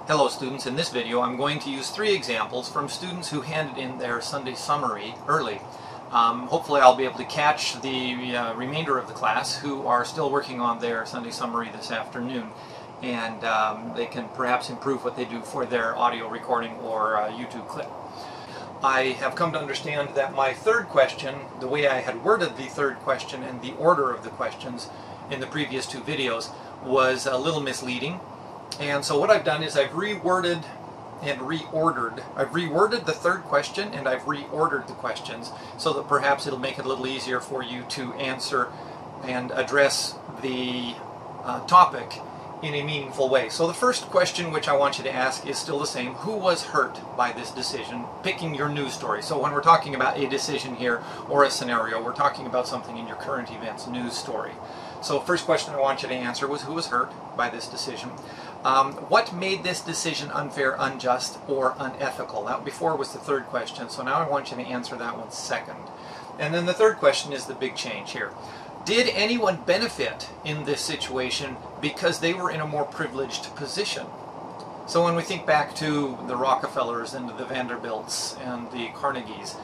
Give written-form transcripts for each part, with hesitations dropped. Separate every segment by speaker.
Speaker 1: Hello students, in this video I'm going to use 3 examples from students who handed in their Sunday summary early. Hopefully I'll be able to catch the remainder of the class who are still working on their Sunday summary this afternoon, and they can perhaps improve what they do for their audio recording or YouTube clip. I have come to understand that my third question, the way I had worded the third question and the order of the questions in the previous 2 videos, was a little misleading. And so what I've done is I've reworded and reordered. I've reworded the third question and I've reordered the questions so that perhaps it'll make it a little easier for you to answer and address the topic in a meaningful way. So the first question which I want you to ask is still the same. Who was hurt by this decision? Picking your news story. So when we're talking about a decision here or a scenario, we're talking about something in your current events news story. So first question I want you to answer was, who was hurt by this decision? What made this decision unfair, unjust, or unethical? That before was the third question, so now I want you to answer that one second. And then the third question is the big change here. Did anyone benefit in this situation because they were in a more privileged position? So when we think back to the Rockefellers and the Vanderbilts and the Carnegies,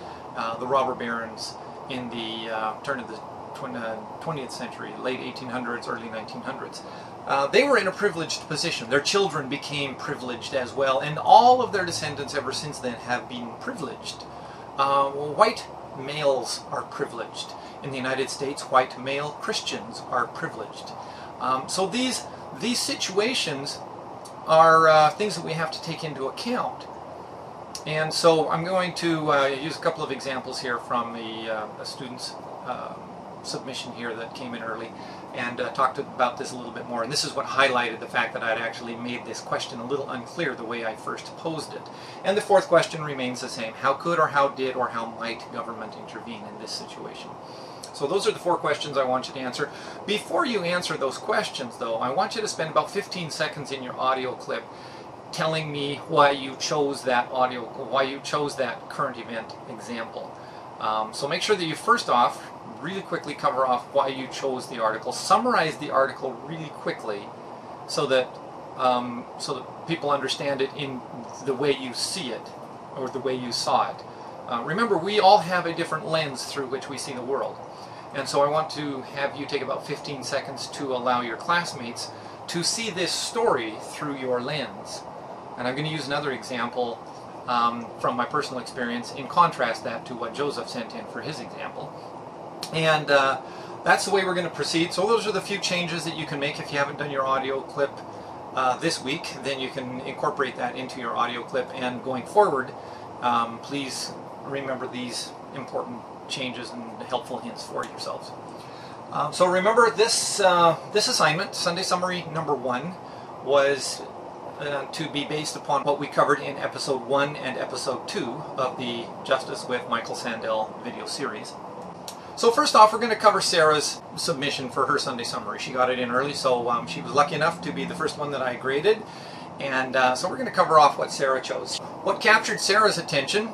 Speaker 1: the robber barons in the turn of the 20th century, late 1800s, early 1900s, they were in a privileged position. Their children became privileged as well, and all of their descendants ever since then have been privileged. White males are privileged. In the United States, white male Christians are privileged. So these situations are things that we have to take into account. And so I'm going to use a couple of examples here from a student's submission here that came in early, and talked about this a little bit more. And this is what highlighted the fact that I'd actually made this question a little unclear the way I first posed it. And the fourth question remains the same. How could or how did or how might government intervene in this situation? So those are the 4 questions I want you to answer. Before you answer those questions, though, I want you to spend about 15 seconds in your audio clip telling me why you chose that current event example. So make sure that you first off really quickly cover off why you chose the article. Summarize the article really quickly so that people understand it in the way you see it or the way you saw it. Remember, we all have a different lens through which we see the world. And so I want to have you take about 15 seconds to allow your classmates to see this story through your lens. And I'm going to use another example from my personal experience and contrast that to what Joseph sent in for his example. And that's the way we're going to proceed. So those are the few changes that you can make. If you haven't done your audio clip this week, then you can incorporate that into your audio clip. And going forward, please remember these important changes and helpful hints for yourselves. So remember this assignment, Sunday Summary number 1, was to be based upon what we covered in episode 1 and episode 2 of the Justice with Michael Sandel video series. So first off, we're going to cover Sarah's submission for her Sunday Summary. She got it in early, so she was lucky enough to be the first one that I graded. And so we're going to cover off what Sarah chose. What captured Sarah's attention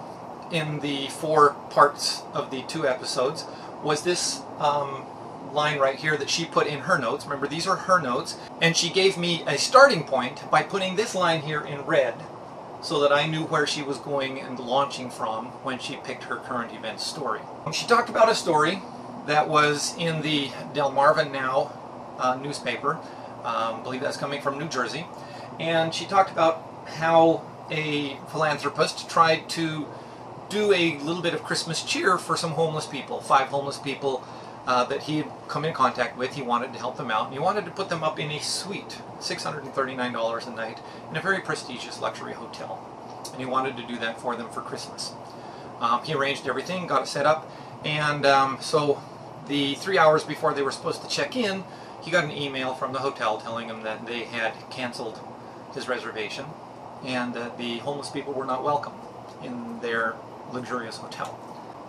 Speaker 1: in the 4 parts of the 2 episodes was this line right here that she put in her notes. Remember, these are her notes, and she gave me a starting point by putting this line here in red so that I knew where she was going and launching from when she picked her current event story. She talked about a story that was in the Delmarva Now newspaper. I believe that's coming from New Jersey. And she talked about how a philanthropist tried to do a little bit of Christmas cheer for some homeless people, 5 homeless people that he had come in contact with. He wanted to help them out, and he wanted to put them up in a suite, $639 a night, in a very prestigious luxury hotel. And he wanted to do that for them for Christmas. He arranged everything, got it set up, and so the 3 hours before they were supposed to check in, he got an email from the hotel telling him that they had canceled his reservation and that the homeless people were not welcome in their luxurious hotel.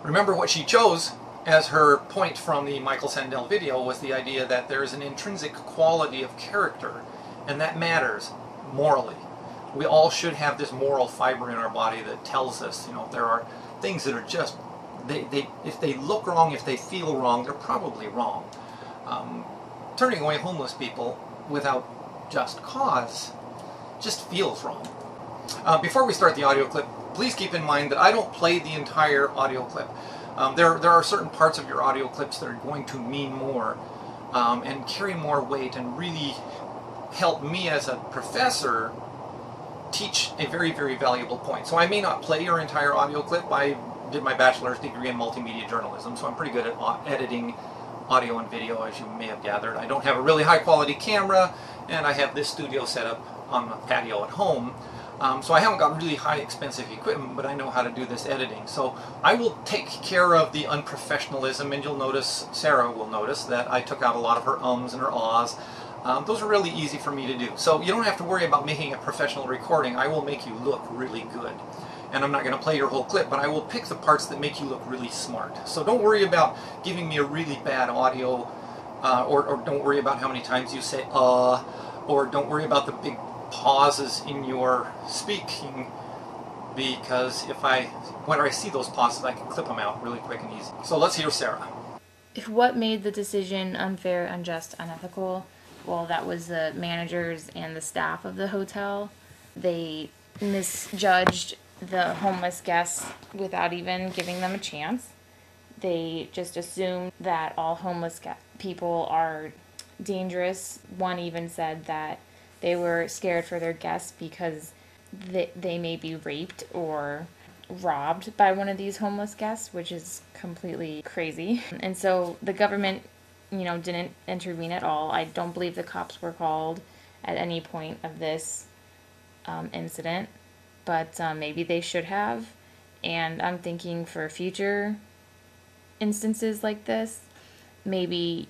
Speaker 1: Remember, what she chose as her point from the Michael Sandel video was the idea that there is an intrinsic quality of character, and that matters morally. We all should have this moral fiber in our body that tells us, you know, there are things that are just, if they look wrong, if they feel wrong, they're probably wrong. Turning away homeless people without just cause just feels wrong. Before we start the audio clip, please keep in mind that I don't play the entire audio clip. There are certain parts of your audio clips that are going to mean more and carry more weight and really help me as a professor teach a very, very valuable point. So I may not play your entire audio clip. I did my bachelor's degree in multimedia journalism, so I'm pretty good at editing audio and video, as you may have gathered. I don't have a really high quality camera, and I have this studio set up on the patio at home. So I haven't got really high expensive equipment, but I know how to do this editing. So I will take care of the unprofessionalism, and you'll notice, Sarah will notice, that I took out a lot of her ums and her ahs. Those are really easy for me to do. So you don't have to worry about making a professional recording. I will make you look really good. And I'm not going to play your whole clip, but I will pick the parts that make you look really smart. So don't worry about giving me a really bad audio, or don't worry about how many times you say or don't worry about the big pauses in your speaking, because when I see those pauses, I can clip them out really quick and easy. So let's hear Sarah.
Speaker 2: What made the decision unfair, unjust, unethical? Well, that was the managers and the staff of the hotel. They misjudged the homeless guests without even giving them a chance. They just assumed that all homeless people are dangerous. One even said that they were scared for their guests because they may be raped or robbed by one of these homeless guests, which is completely crazy. And so the government, didn't intervene at all. I don't believe the cops were called at any point of this incident, but maybe they should have. And I'm thinking for future instances like this, maybe,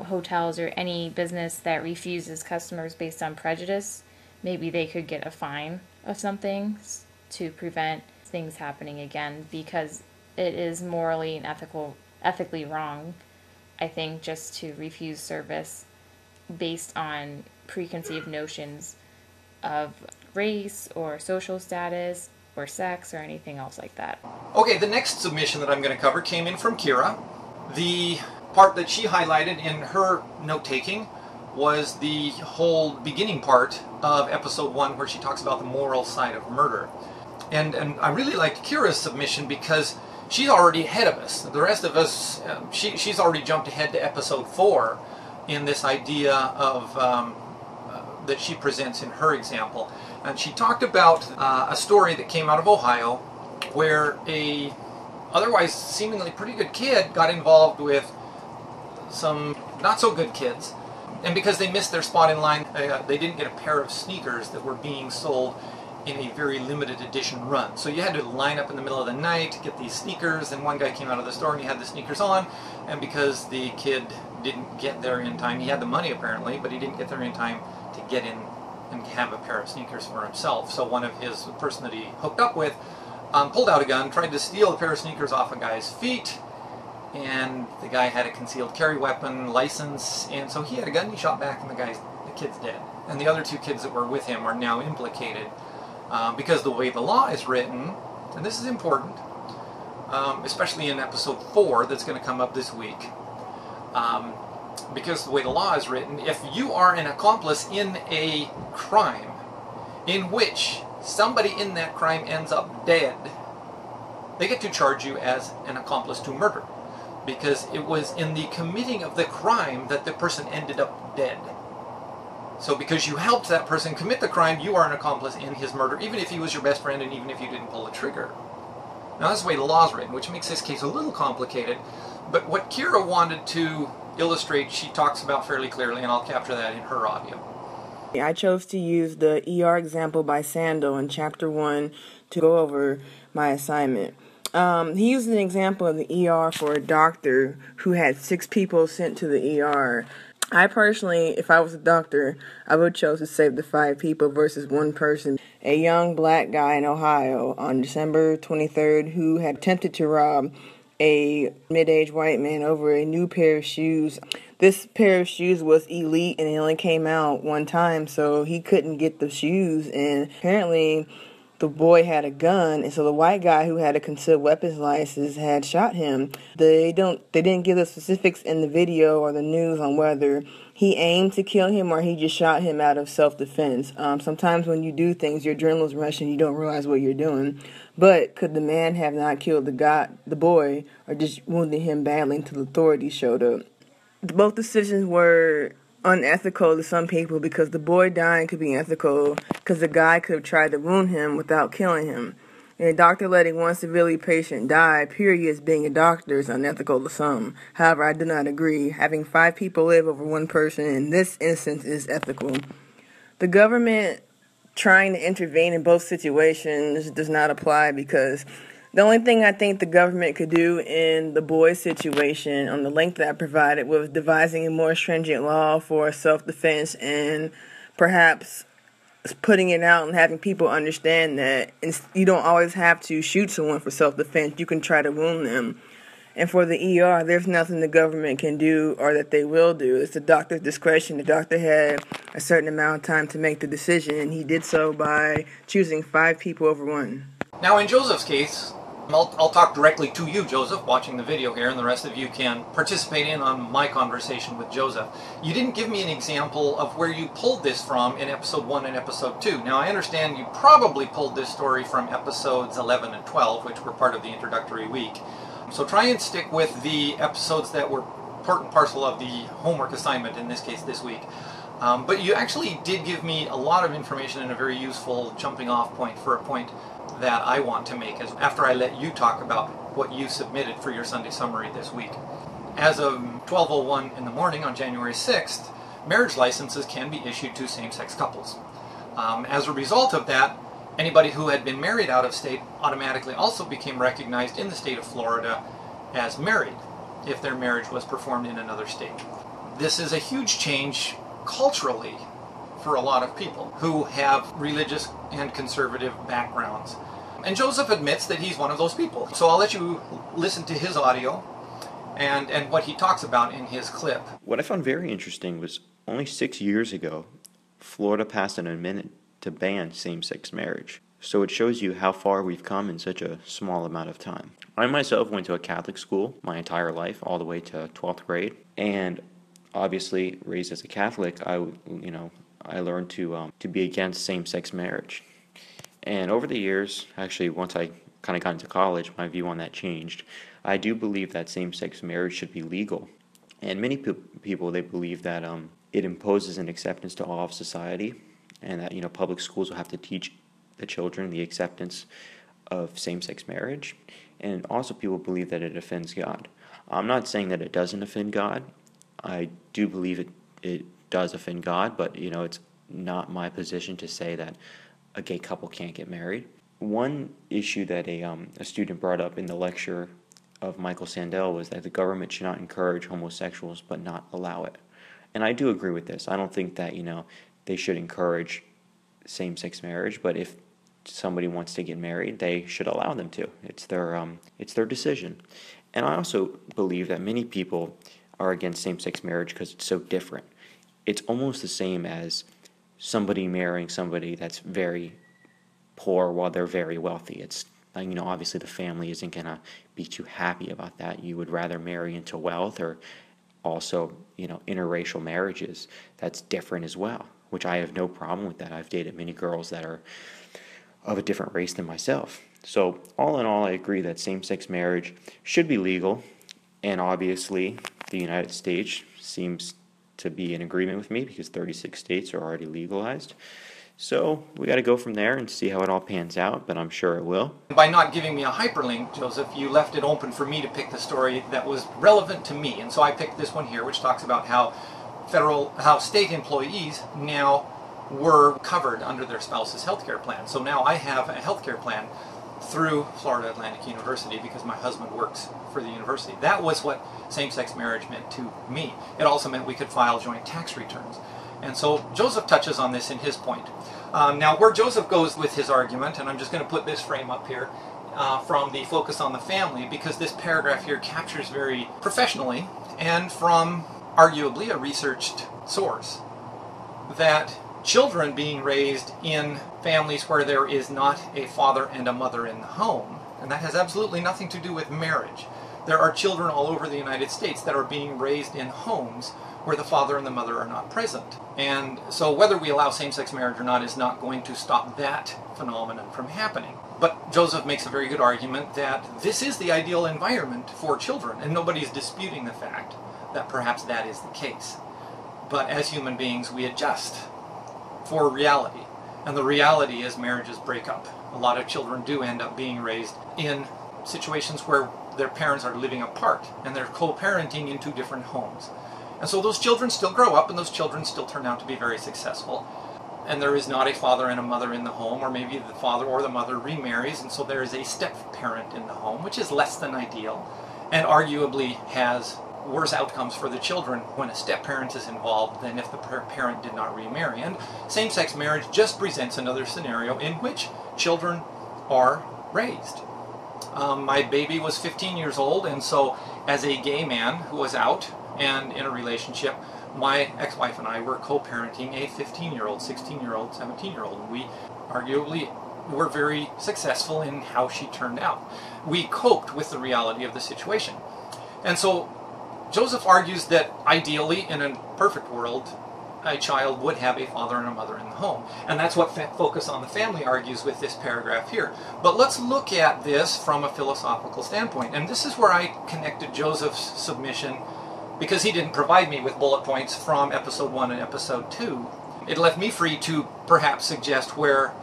Speaker 2: hotels or any business that refuses customers based on prejudice, maybe they could get a fine of something to prevent things happening again, because it is morally and ethically wrong, I think, just to refuse service based on preconceived notions of race or social status or sex or anything else like that.
Speaker 1: Okay, the next submission that I'm going to cover came in from Kira. The part that she highlighted in her note-taking was the whole beginning part of episode 1, where she talks about the moral side of murder. And I really liked Kira's submission because she's already ahead of us. The rest of us, she's already jumped ahead to episode 4 in this idea of that she presents in her example. And she talked about a story that came out of Ohio where a otherwise seemingly pretty good kid got involved with some not so good kids, and because they missed their spot in line, they didn't get a pair of sneakers that were being sold in a very limited edition run. So you had to line up in the middle of the night to get these sneakers, and one guy came out of the store and he had the sneakers on, and because the kid didn't get there in time, he had the money apparently, but he didn't get there in time to get in and have a pair of sneakers for himself. So the person that he hooked up with, pulled out a gun, tried to steal a pair of sneakers off a guy's feet, and the guy had a concealed carry weapon license, and so he had a gun, he shot back, and the kid's dead. And the other 2 kids that were with him are now implicated because the way the law is written, and this is important, especially in episode 4 that's going to come up this week, because the way the law is written, if you are an accomplice in a crime in which somebody in that crime ends up dead, they get to charge you as an accomplice to murder, because it was in the committing of the crime that the person ended up dead. So because you helped that person commit the crime, you are an accomplice in his murder, even if he was your best friend and even if you didn't pull the trigger. Now that's the way the law is written, which makes this case a little complicated, but what Kira wanted to illustrate, she talks about fairly clearly, and I'll capture that in her audio.
Speaker 3: I chose to use the ER example by Sandel in Chapter 1 to go over my assignment. He used an example of the ER for a doctor who had 6 people sent to the ER. I personally, if I was a doctor, I would choose to save the 5 people versus 1 person. A young black guy in Ohio on December 23rd who had attempted to rob a mid-aged white man over a new pair of shoes. This pair of shoes was elite and it only came out one time, so he couldn't get the shoes, and apparently the boy had a gun, and so the white guy who had a concealed weapons license had shot him. They didn't give the specifics in the video or the news on whether he aimed to kill him or he just shot him out of self-defense. Sometimes when you do things, your adrenaline's rushing, you don't realize what you're doing. But could the man have not killed the boy, or just wounded him badly until the authorities showed up? Both decisions were unethical to some people, because the boy dying could be ethical because the guy could have tried to wound him without killing him. And a doctor letting one severely patient die, period, as being a doctor, is unethical to some. However, I do not agree. Having 5 people live over one person in this instance is ethical. The government trying to intervene in both situations does not apply, because the only thing I think the government could do in the boy's situation, on the link that I provided, was devising a more stringent law for self-defense, and perhaps putting it out and having people understand that you don't always have to shoot someone for self-defense. You can try to wound them. And for the ER, there's nothing the government can do or that they will do. It's the doctor's discretion. The doctor had a certain amount of time to make the decision, and he did so by choosing 5 people over one.
Speaker 1: Now in Joseph's case, I'll talk directly to you, Joseph, watching the video here, and the rest of you can participate in on my conversation with Joseph. You didn't give me an example of where you pulled this from in episode 1 and episode 2. Now I understand you probably pulled this story from episodes 11 and 12, which were part of the introductory week. So try and stick with the episodes that were part and parcel of the homework assignment, in this case this week. But you actually did give me a lot of information and a very useful jumping off point for a point that I want to make after I let you talk about what you submitted for your Sunday summary this week. As of 12:01 in the morning on January 6th, marriage licenses can be issued to same-sex couples. As a result of that, anybody who had been married out of state automatically also became recognized in the state of Florida as married if their marriage was performed in another state. This is a huge change culturally for a lot of people who have religious and conservative backgrounds. And Joseph admits that he's one of those people. So I'll let you listen to his audio and what he talks about in his clip.
Speaker 4: What I found very interesting was only 6 years ago, Florida passed an amendment to ban same-sex marriage. So it shows you how far we've come in such a small amount of time. I myself went to a Catholic school my entire life, all the way to 12th grade, and obviously raised as a Catholic, I learned to be against same-sex marriage. And over the years, actually once I kind of got into college, my view on that changed. I do believe that same-sex marriage should be legal. And many people, they believe that it imposes an acceptance to all of society, and that public schools will have to teach the children the acceptance of same-sex marriage. And also people believe that it offends God. I'm not saying that it doesn't offend God. I do believe it does offend God, but it's not my position to say that a gay couple can't get married. One issue that a student brought up in the lecture of Michael Sandel was that the government should not encourage homosexuals but not allow it. And I do agree with this. I don't think that they should encourage same-sex marriage, but if somebody wants to get married, they should allow them to. It's their decision. And I also believe that many people are against same-sex marriage because it's so different. It's almost the same as somebody marrying somebody that's very poor while they're very wealthy. It's obviously the family isn't going to be too happy about that. You would rather marry into wealth, or also interracial marriages. That's different as well, which I have no problem with that. I've dated many girls that are of a different race than myself. So all in all, I agree that same-sex marriage should be legal, and obviously the United States seems to be in agreement with me because 36 states are already legalized. So we got to go from there and see how it all pans out, but I'm sure it will.
Speaker 1: By not giving me a hyperlink, Joseph, you left it open for me to pick the story that was relevant to me, and so I picked this one here, which talks about how state employees now were covered under their spouse's health care plan. So now I have a health care plan through Florida Atlantic University because my husband works for the university. That was what same-sex marriage meant to me. It also meant we could file joint tax returns. And so Joseph touches on this in his point. Now where Joseph goes with his argument, and I'm just going to put this frame up here from the Focus on the Family, because this paragraph here captures very professionally and from arguably a researched source that children being raised in families where there is not a father and a mother in the home, and that has absolutely nothing to do with marriage. There are children all over the United States that are being raised in homes where the father and the mother are not present. And so whether we allow same-sex marriage or not is not going to stop that phenomenon from happening. But Joseph makes a very good argument that this is the ideal environment for children, and nobody's disputing the fact that perhaps that is the case. But as human beings, we adjust for reality. And the reality is marriages break up. A lot of children do end up being raised in situations where their parents are living apart and they're co-parenting in two different homes. And so those children still grow up and those children still turn out to be very successful. And there is not a father and a mother in the home, or maybe the father or the mother remarries, and so there is a step-parent in the home, which is less than ideal and arguably has worse outcomes for the children when a step-parent is involved than if the parent did not remarry. And same-sex marriage just presents another scenario in which children are raised. My baby was 15 years old, and so as a gay man who was out and in a relationship, my ex-wife and I were co-parenting a 15-year-old, 16-year-old, 17-year-old, and we arguably were very successful in how she turned out. We coped with the reality of the situation. And so Joseph argues that ideally, in a perfect world, a child would have a father and a mother in the home. And that's what Focus on the Family argues with this paragraph here. But let's look at this from a philosophical standpoint. And this is where I connected Joseph's submission, because he didn't provide me with bullet points from episode 1 and episode 2. It left me free to perhaps suggest where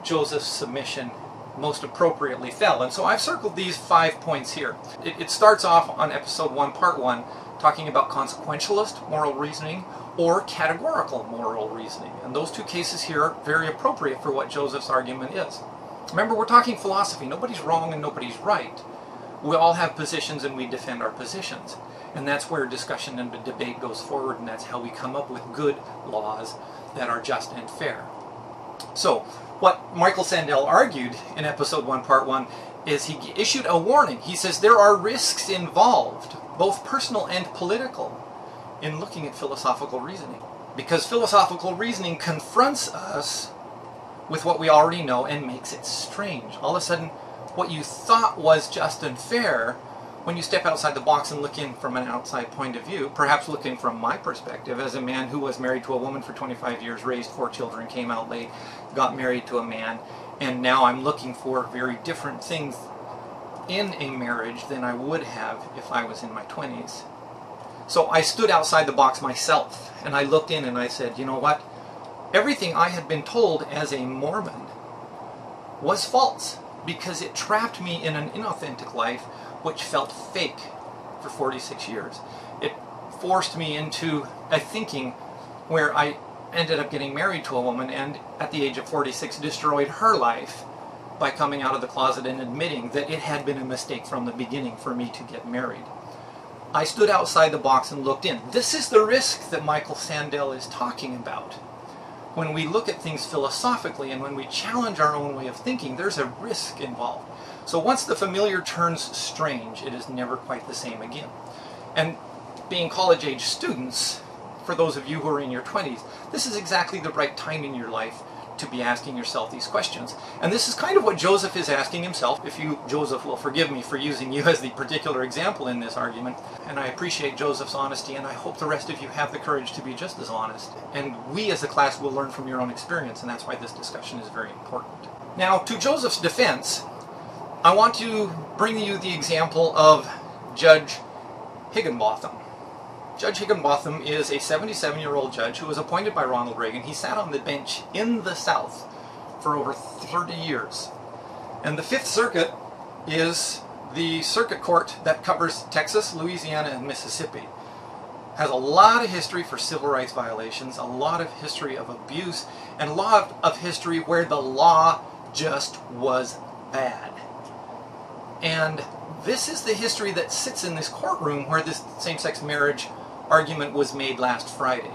Speaker 1: Joseph's submission most appropriately fell. And so I've circled these 5 points here. It starts off on episode 1, part 1, talking about consequentialist moral reasoning or categorical moral reasoning. And those two cases here are very appropriate for what Joseph's argument is. Remember, we're talking philosophy. Nobody's wrong and nobody's right. We all have positions and we defend our positions. And that's where discussion and debate goes forward, and that's how we come up with good laws that are just and fair. So, what Michael Sandel argued in episode 1, part 1, is he issued a warning. He says there are risks involved, both personal and political, in looking at philosophical reasoning. Because philosophical reasoning confronts us with what we already know and makes it strange. All of a sudden, what you thought was just and fair, when you step outside the box and look in from an outside point of view, perhaps looking from my perspective as a man who was married to a woman for 25 years, raised 4 children, came out late, got married to a man, and now I'm looking for very different things in a marriage than I would have if I was in my 20s. So I stood outside the box myself, and I looked in and I said, you know what? Everything I had been told as a Mormon was false, because it trapped me in an inauthentic life which felt fake for 46 years. It forced me into a thinking where I ended up getting married to a woman and at the age of 46 destroyed her life by coming out of the closet and admitting that it had been a mistake from the beginning for me to get married. I stood outside the box and looked in. This is the risk that Michael Sandel is talking about. When we look at things philosophically and when we challenge our own way of thinking, there's a risk involved. So once the familiar turns strange, it is never quite the same again. And being college-age students, for those of you who are in your 20s, this is exactly the right time in your life to be asking yourself these questions. And this is kind of what Joseph is asking himself. If you, Joseph, will forgive me for using you as the particular example in this argument. And I appreciate Joseph's honesty, and I hope the rest of you have the courage to be just as honest. And we as a class will learn from your own experience, and that's why this discussion is very important. Now, to Joseph's defense, I want to bring you the example of Judge Higginbotham. Judge Higginbotham is a 77-year-old judge who was appointed by Ronald Reagan. He sat on the bench in the South for over 30 years. And the Fifth Circuit is the circuit court that covers Texas, Louisiana, and Mississippi. Has a lot of history for civil rights violations, a lot of history of abuse, and a lot of history where the law just was bad. And this is the history that sits in this courtroom where this same-sex marriage argument was made last Friday.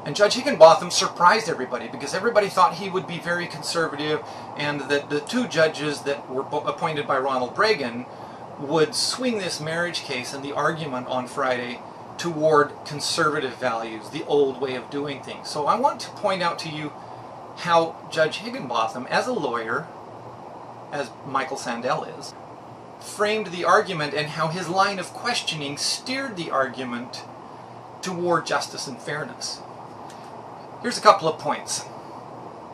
Speaker 1: And Judge Higginbotham surprised everybody because everybody thought he would be very conservative and that the 2 judges that were appointed by Ronald Reagan would swing this marriage case and the argument on Friday toward conservative values, the old way of doing things. So I want to point out to you how Judge Higginbotham, as a lawyer, as Michael Sandel is, framed the argument and how his line of questioning steered the argument toward justice and fairness. Here's a couple of points.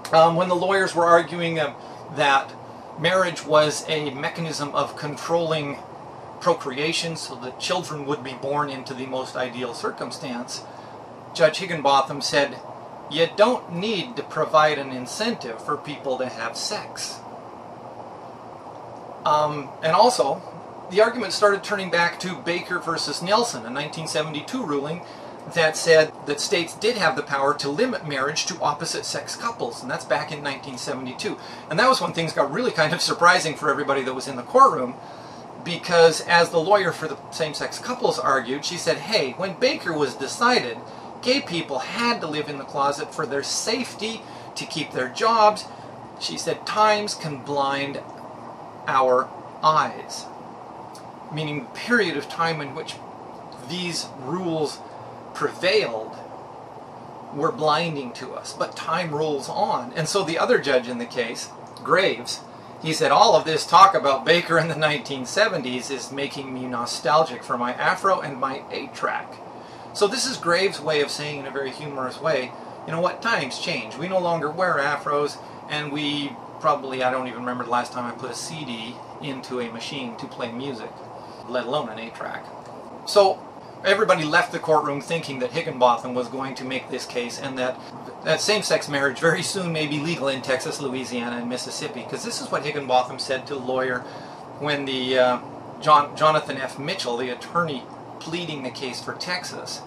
Speaker 1: When the lawyers were arguing that marriage was a mechanism of controlling procreation so that children would be born into the most ideal circumstance, Judge Higginbotham said, you don't need to provide an incentive for people to have sex. And also, the argument started turning back to Baker versus Nelson, a 1972 ruling that said that states did have the power to limit marriage to opposite-sex couples, and that's back in 1972. And that was when things got really kind of surprising for everybody that was in the courtroom, because as the lawyer for the same-sex couples argued, she said, hey, when Baker was decided, gay people had to live in the closet for their safety, to keep their jobs. She said, times can blind our eyes, meaning the period of time in which these rules prevailed were blinding to us, but time rolls on. And so the other judge in the case, Graves, he said, all of this talk about Baker in the 1970s is making me nostalgic for my afro and my 8-track. So this is Graves' way of saying in a very humorous way, you know what, times change. We no longer wear afros, and we probably, I don't even remember the last time I put a CD into a machine to play music, let alone an 8-track. So everybody left the courtroom thinking that Higginbotham was going to make this case and that same-sex marriage very soon may be legal in Texas, Louisiana, and Mississippi, because this is what Higginbotham said to the lawyer when the Jonathan F. Mitchell, the attorney pleading the case for Texas,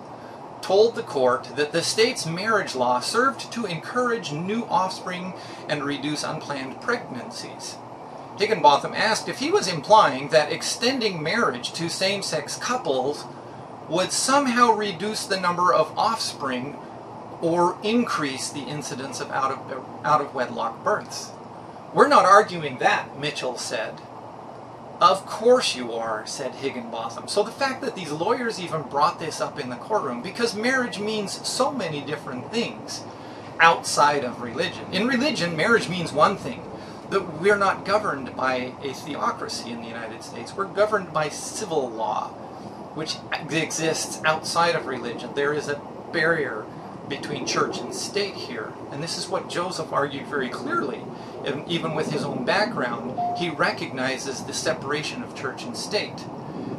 Speaker 1: told the court that the state's marriage law served to encourage new offspring and reduce unplanned pregnancies. Higginbotham asked if he was implying that extending marriage to same-sex couples would somehow reduce the number of offspring or increase the incidence of out-of-wedlock births. We're not arguing that, Mitchell said. Of course you are, said Higginbotham. So the fact that these lawyers even brought this up in the courtroom, because marriage means so many different things outside of religion. In religion, marriage means one thing, that we're not governed by a theocracy in the United States. We're governed by civil law, which exists outside of religion. There is a barrier between church and state here. And this is what Joseph argued very clearly. And even with his own background, he recognizes the separation of church and state.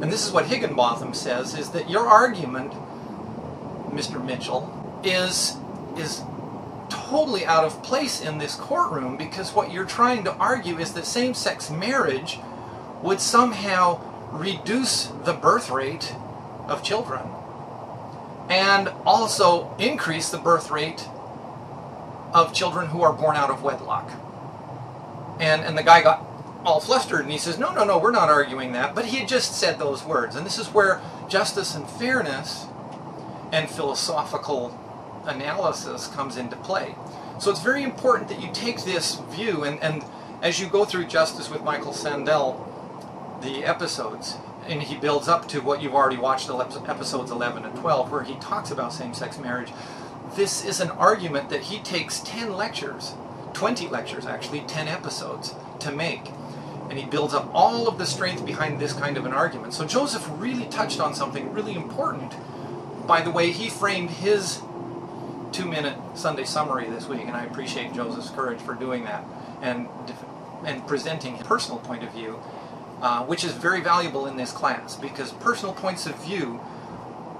Speaker 1: And this is what Higginbotham says, is that your argument, Mr. Mitchell, is totally out of place in this courtroom, because what you're trying to argue is that same-sex marriage would somehow reduce the birth rate of children and also increase the birth rate of children who are born out of wedlock. And the guy got all flustered and he says, no, we're not arguing that. But he had just said those words. And this is where justice and fairness and philosophical analysis comes into play. So it's very important that you take this view, and as you go through Justice with Michael Sandel, the episodes, and he builds up to what you've already watched, episodes 11 and 12, where he talks about same-sex marriage. This is an argument that he takes 10 lectures, 20 lectures actually, 10 episodes to make. And he builds up all of the strength behind this kind of an argument. So Joseph really touched on something really important by the way he framed his 2-minute Sunday summary this week, and I appreciate Joseph's courage for doing that and presenting his personal point of view, which is very valuable in this class, because personal points of view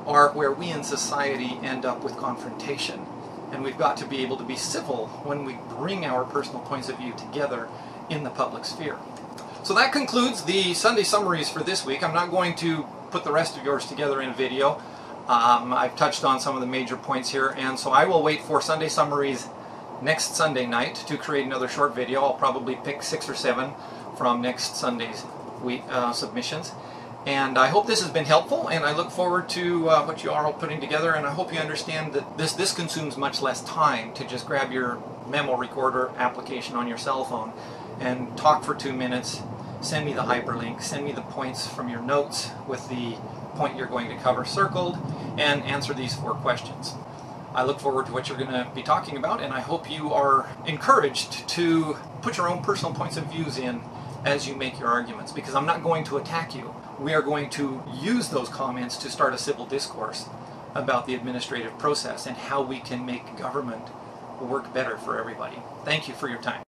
Speaker 1: are where we in society end up with confrontation, and we've got to be able to be civil when we bring our personal points of view together in the public sphere. So that concludes the Sunday summaries for this week. I'm not going to put the rest of yours together in video. I've touched on some of the major points here, and so I will wait for Sunday summaries next Sunday night to create another short video. I'll probably pick 6 or 7 from next Sunday's submissions. And I hope this has been helpful, and I look forward to what you are all putting together, and I hope you understand that this consumes much less time to just grab your memo recorder application on your cell phone and talk for 2 minutes, send me the hyperlink, send me the points from your notes with the point you're going to cover circled and answer these 4 questions. I look forward to what you're going to be talking about, and I hope you are encouraged to put your own personal points of views in as you make your arguments, because I'm not going to attack you. We are going to use those comments to start a civil discourse about the administrative process and how we can make government work better for everybody. Thank you for your time.